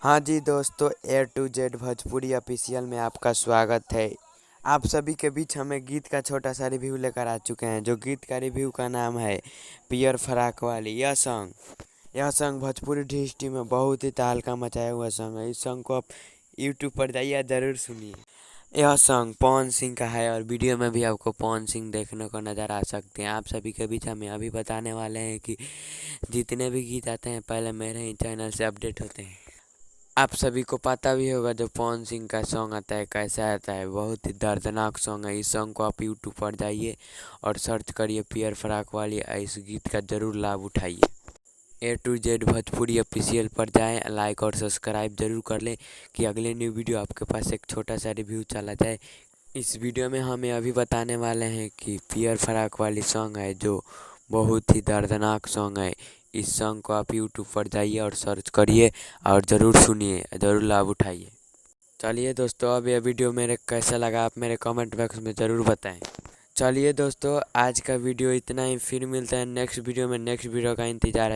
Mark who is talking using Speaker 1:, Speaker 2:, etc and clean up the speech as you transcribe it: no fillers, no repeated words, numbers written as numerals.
Speaker 1: हाँ जी दोस्तों, A to Z Bhojpuri official में आपका स्वागत है। आप सभी के बीच हमें गीत का छोटा सा रिव्यू लेकर आ चुके हैं। जो गीत का रिव्यू का नाम है पियर फराक वाली। यह सॉन्ग भोजपुरी हिस्ट्री में बहुत ही तहलका मचाया हुआ सॉन्ग है। इस सॉन्ग को आप यूट्यूब पर जाइए, ज़रूर सुनिए। यह सॉन्ग पवन सिंह का है और वीडियो में भी आपको पवन सिंह देखने को नज़र आ सकते हैं। आप सभी के बीच हमें अभी बताने वाले हैं कि जितने भी गीत आते हैं पहले मेरे ही चैनल से अपडेट होते हैं। आप सभी को पता भी होगा जो पवन सिंह का सॉन्ग आता है कैसा आता है, बहुत ही दर्दनाक सॉन्ग है। इस सॉन्ग को आप यूट्यूब पर जाइए और सर्च करिए पियर फराक वाली। इस गीत का ज़रूर लाभ उठाइए। A to Z Bhojpuri official पर जाएं, लाइक और सब्सक्राइब जरूर कर लें कि अगले न्यू वीडियो आपके पास एक छोटा सा रिव्यू चला जाए। इस वीडियो में हमें अभी बताने वाले हैं कि पियर फराक वाली सॉन्ग है जो बहुत ही दर्दनाक सॉन्ग है। इस सॉन्ग को आप यूट्यूब पर जाइए और सर्च करिए और ज़रूर सुनिए, ज़रूर लाभ उठाइए। चलिए दोस्तों, अब यह वीडियो मेरे कैसा लगा आप मेरे कमेंट बॉक्स में ज़रूर बताएं। चलिए दोस्तों, आज का वीडियो इतना ही। फिर मिलते हैं नेक्स्ट वीडियो में। नेक्स्ट वीडियो का इंतज़ार है।